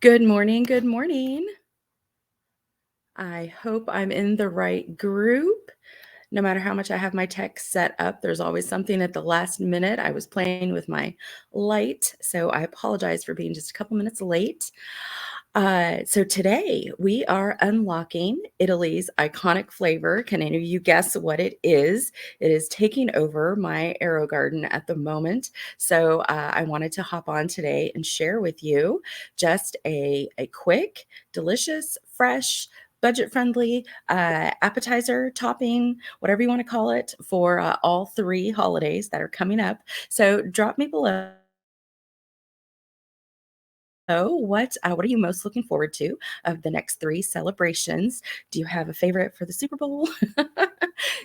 Good morning. Good morning. I hope I'm in the right group. No matter how much I have my tech set up, there's always something at the last minute. I was playing with my light, so I apologize for being just a couple minutes late. So today we are unlocking Italy's iconic flavor. Can any of you guess what it is? It is taking over my Aero garden at the moment. So I wanted to hop on today and share with you just a quick, delicious, fresh, budget-friendly appetizer topping, whatever you want to call it, for all three holidays that are coming up. So drop me below. So, what are you most looking forward to of the next 3 celebrations? Do you have a favorite for the Super Bowl?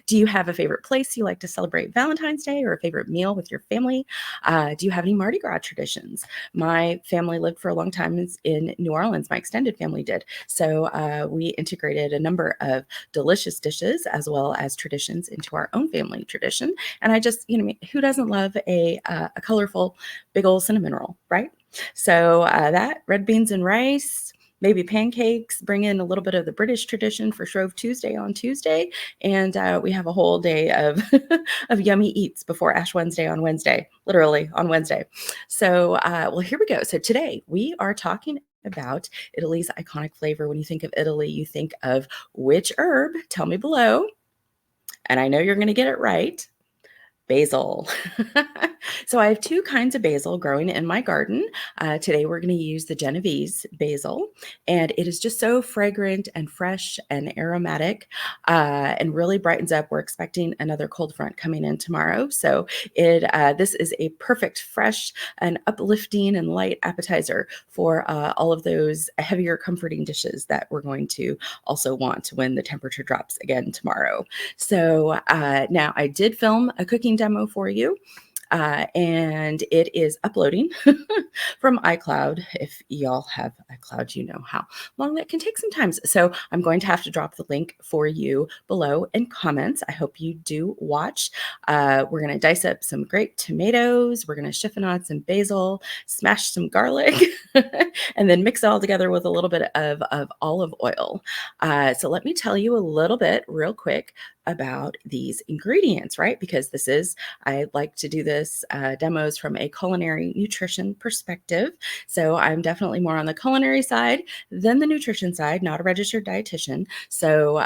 Do you have a favorite place you like to celebrate Valentine's Day or a favorite meal with your family? Do you have any Mardi Gras traditions? My family lived for a long time in New Orleans. My extended family did. So, we integrated a number of delicious dishes as well as traditions into our own family tradition. And I just, who doesn't love a colorful big old cinnamon roll, right? So that red beans and rice, maybe pancakes, bring in a little bit of the British tradition for Shrove Tuesday on Tuesday, and we have a whole day of of yummy eats before Ash Wednesday on Wednesday, literally on Wednesday. So well, here we go. So today we are talking about Italy's iconic flavor. When you think of Italy, you think of which herb? Tell me below. And I know you're going to get it right. Basil. So I have two kinds of basil growing in my garden. Today we're going to use the Genovese basil, and it is just so fragrant and fresh and aromatic, and really brightens up. We're expecting another cold front coming in tomorrow, so this is a perfect, fresh, and uplifting and light appetizer for all of those heavier, comforting dishes that we're going to also want when the temperature drops again tomorrow. So now I did film a cooking demo for you. And it is uploading from iCloud. If y'all have iCloud, you know how long that can take sometimes. So I'm going to have to drop the link for you below in comments. I hope you do watch. We're going to dice up some grape tomatoes. We're going to chiffonade some basil, smash some garlic, and then mix it all together with a little bit of olive oil. So let me tell you a little bit real quick about these ingredients, right? Because I like to do this demos from a culinary nutrition perspective. So I'm definitely more on the culinary side than the nutrition side, not a registered dietitian. So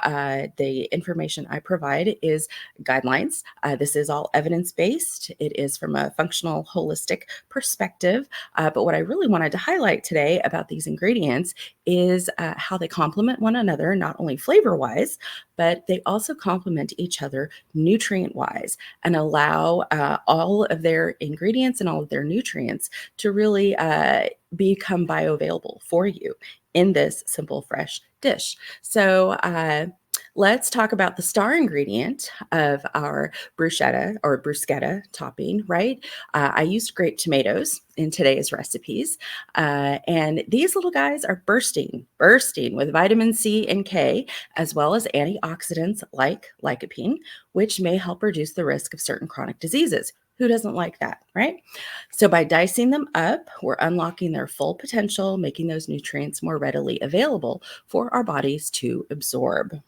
the information I provide is guidelines. This is all evidence-based. It is from a functional, holistic perspective. But what I really wanted to highlight today about these ingredients is how they complement one another, not only flavor-wise, but they also complement each other nutrient wise and allow all of their ingredients and all of their nutrients to really become bioavailable for you in this simple, fresh dish. So, let's talk about the star ingredient of our bruschetta or bruschetta topping, right? I used grape tomatoes in today's recipes. And these little guys are bursting with vitamin C and K, as well as antioxidants like lycopene, which may help reduce the risk of certain chronic diseases. Who doesn't like that, right? So by dicing them up, we're unlocking their full potential, making those nutrients more readily available for our bodies to absorb.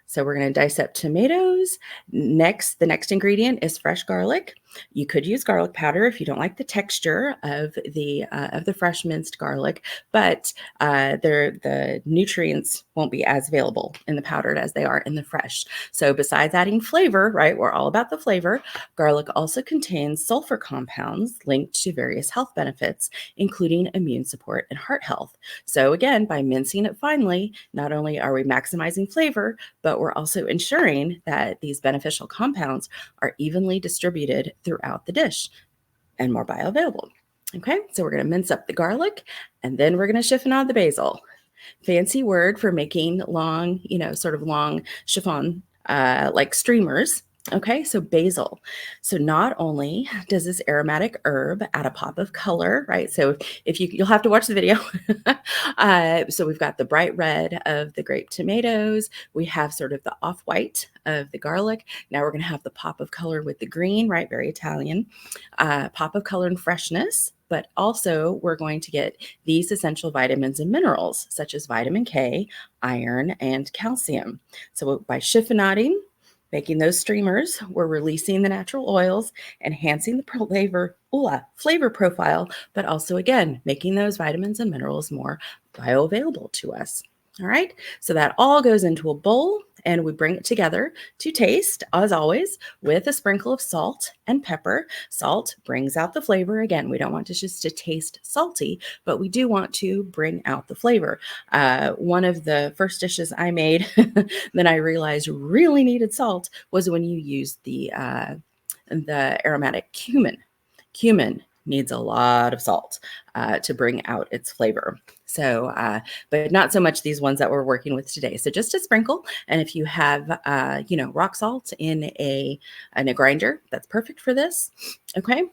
So we're going to dice up tomatoes. The next ingredient is fresh garlic. You could use garlic powder if you don't like the texture of the fresh minced garlic, but the nutrients won't be as available in the powdered as they are in the fresh. So besides adding flavor, right, we're all about the flavor. Garlic also contains sulfur compounds linked to various health benefits, including immune support and heart health. So again, by mincing it finely, not only are we maximizing flavor, but we're also ensuring that these beneficial compounds are evenly distributed throughout the dish and more bioavailable. Okay, so we're going to mince up the garlic and then we're going to chiffonade the basil. Fancy word for making long, sort of long chiffon, like streamers. Okay, so basil. So not only does this aromatic herb add a pop of color, right? So if you'll have to watch the video. So we've got the bright red of the grape tomatoes. We have sort of the off-white of the garlic. Now we're going to have the pop of color with the green, right? Very Italian. Pop of color and freshness but also we're going to get these essential vitamins and minerals, such as vitamin K, iron, and calcium. So by chiffonading, making those streamers, we're releasing the natural oils, enhancing the flavor profile, but also again, making those vitamins and minerals more bioavailable to us. All right, so that all goes into a bowl and we bring it together to taste, as always, with a sprinkle of salt and pepper. Salt brings out the flavor. Again, we don't want it just to taste salty, but we do want to bring out the flavor. One of the first dishes I made that I realized really needed salt was when you used the aromatic cumin. Cumin needs a lot of salt to bring out its flavor. So, but not so much these ones that we're working with today. So just a sprinkle. And if you have, rock salt in a grinder, that's perfect for this. Okay.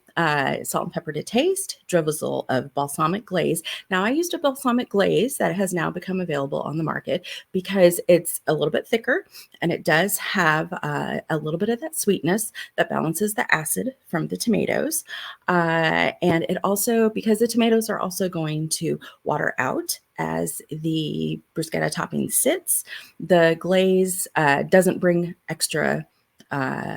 Salt and pepper to taste, drizzle of balsamic glaze. Now I used a balsamic glaze that has now become available on the market because it's a little bit thicker and it does have a little bit of that sweetness that balances the acid from the tomatoes. And it also, because the tomatoes are also going to water out as the bruschetta topping sits, the glaze doesn't bring extra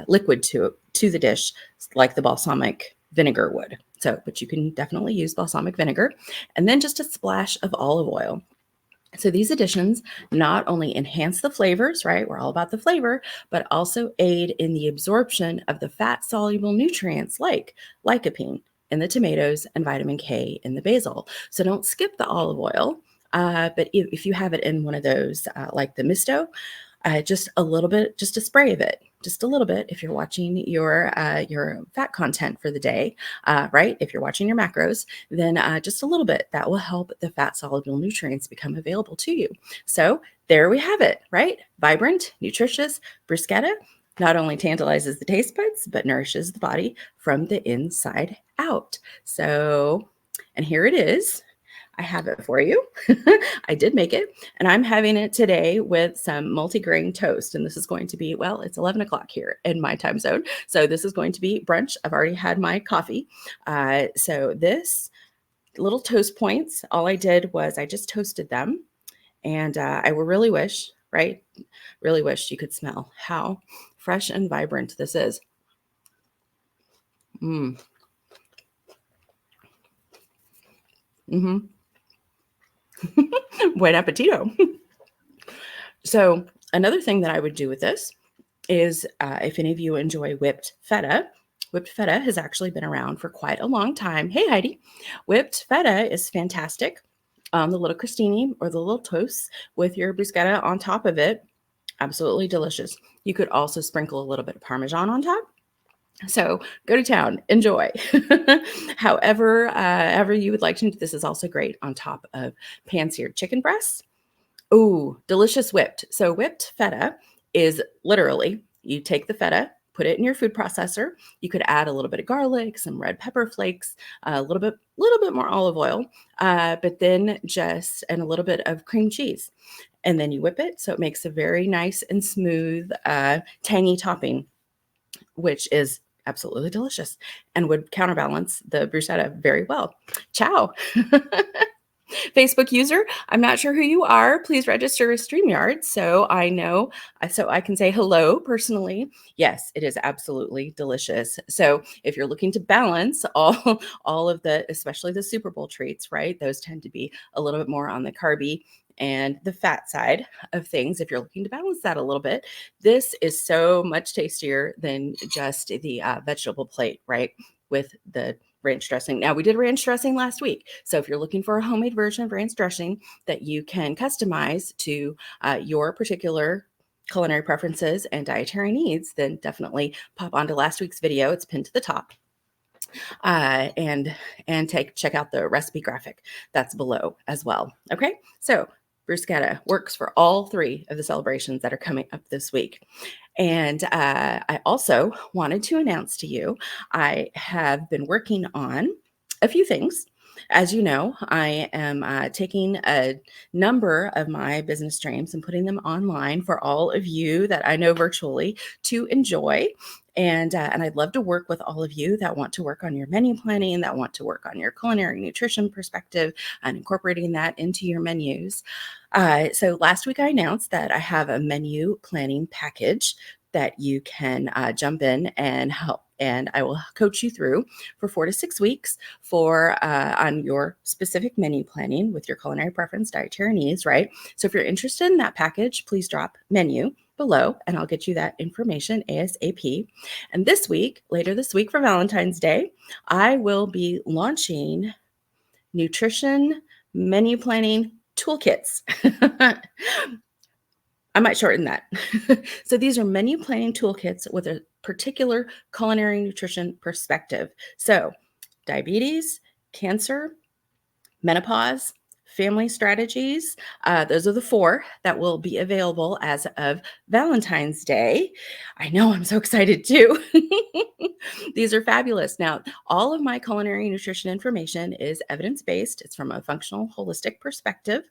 liquid to the dish like the balsamic vinegar would. So, but you can definitely use balsamic vinegar and then just a splash of olive oil. So these additions not only enhance the flavors, right? We're all about the flavor, but also aid in the absorption of the fat-soluble nutrients like lycopene in the tomatoes and vitamin K in the basil. So don't skip the olive oil, but if you have it in one of those, like the misto, just a little bit, just a spray of it, just a little bit. If you're watching your fat content for the day, right? If you're watching your macros, then just a little bit that will help the fat soluble nutrients become available to you. So there we have it, right? Vibrant, nutritious bruschetta not only tantalizes the taste buds, but nourishes the body from the inside out. So, and here it is. I have it for you. I did make it, and I'm having it today with some multigrain toast. And this is going to be, well, it's 11 o'clock here in my time zone. So this is going to be brunch. I've already had my coffee. So this little toast points, all I did was I just toasted them. And I would really wish, right? Really wish you could smell how fresh and vibrant this is. Mm. Mm-hmm. Buen appetito. So another thing that I would do with this is if any of you enjoy whipped feta has actually been around for quite a long time. Hey, Heidi. Whipped feta is fantastic. The little crostini or the little toast with your bruschetta on top of it. Absolutely delicious. You could also sprinkle a little bit of Parmesan on top. So go to town, enjoy. However you would like to. This is also great on top of pan-seared chicken breasts. Oh, delicious whipped. So whipped feta is literally, you take the feta, put it in your food processor. You could add a little bit of garlic, some red pepper flakes, a little bit more olive oil, but then and a little bit of cream cheese. And then you whip it. So it makes a very nice and smooth, tangy topping, which is absolutely delicious and would counterbalance the bruschetta very well. Ciao. Facebook user, I'm not sure who you are. Please register as StreamYard so I know, so I can say hello personally. Yes, it is absolutely delicious. So if you're looking to balance all of the, especially the Super Bowl treats, right? Those tend to be a little bit more on the carby and the fat side of things. If you're looking to balance that a little bit, this is so much tastier than just the vegetable plate, right? With the ranch dressing. Now, we did ranch dressing last week. So if you're looking for a homemade version of ranch dressing that you can customize to your particular culinary preferences and dietary needs, then definitely pop onto last week's video. It's pinned to the top. And check out the recipe graphic that's below as well. Okay, so bruschetta works for all three of the celebrations that are coming up this week. And I also wanted to announce to you, I have been working on a few things. As you know, I am taking a number of my business streams and putting them online for all of you that I know virtually to enjoy. And I'd love to work with all of you that want to work on your menu planning, that want to work on your culinary nutrition perspective and incorporating that into your menus. So last week I announced that I have a menu planning package that you can jump in and help, and I will coach you through for 4 to 6 weeks for on your specific menu planning with your culinary preference, dietary needs, right? So if you're interested in that package, please drop menu below and I'll get you that information ASAP. And this week, later this week for Valentine's Day, I will be launching nutrition menu planning toolkits. I might shorten that. So these are menu planning toolkits with a particular culinary nutrition perspective. So diabetes, cancer, menopause, family strategies. Those are the 4 that will be available as of Valentine's Day. I know, I'm so excited too. These are fabulous. Now, all of my culinary nutrition information is evidence-based. It's from a functional, holistic perspective.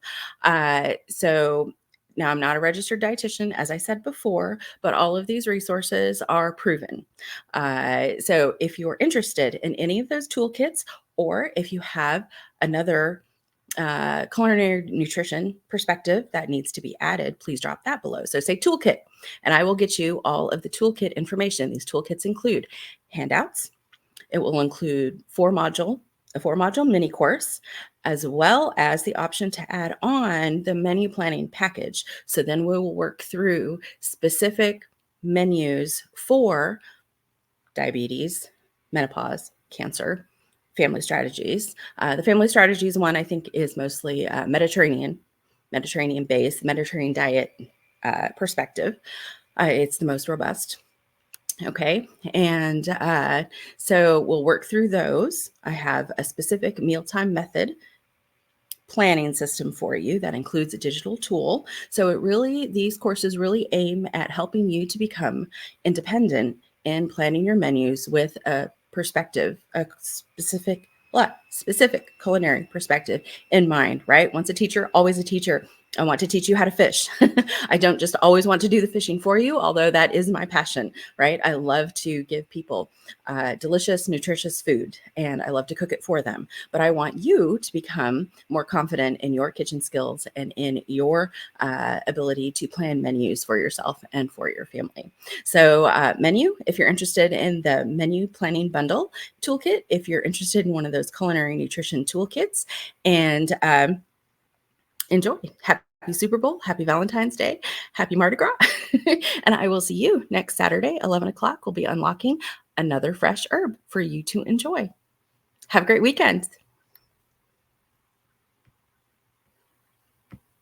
So now, I'm not a registered dietitian, as I said before, but all of these resources are proven. So if you're interested in any of those toolkits, or if you have another culinary nutrition perspective that needs to be added, please drop that below. So say toolkit, and I will get you all of the toolkit information. These toolkits include handouts. It will include a 4 module mini course, as well as the option to add on the menu planning package. So then we will work through specific menus for diabetes, menopause, cancer, family strategies. The family strategies one I think is mostly Mediterranean based, Mediterranean diet perspective. It's the most robust. Okay. And so we'll work through those. I have a specific mealtime method planning system for you that includes a digital tool. So these courses really aim at helping you to become independent in planning your menus with a perspective, a specific culinary perspective in mind, right? Once a teacher, always a teacher. I want to teach you how to fish. I don't just always want to do the fishing for you, although that is my passion, right? I love to give people delicious, nutritious food, and I love to cook it for them. But I want you to become more confident in your kitchen skills and in your ability to plan menus for yourself and for your family. So menu, if you're interested in the menu planning bundle toolkit, if you're interested in one of those culinary nutrition toolkits, and enjoy. Happy Super Bowl, happy Valentine's Day, happy Mardi Gras. And I will see you next Saturday, 11 o'clock. We'll be unlocking another fresh herb for you to enjoy. Have a great weekend.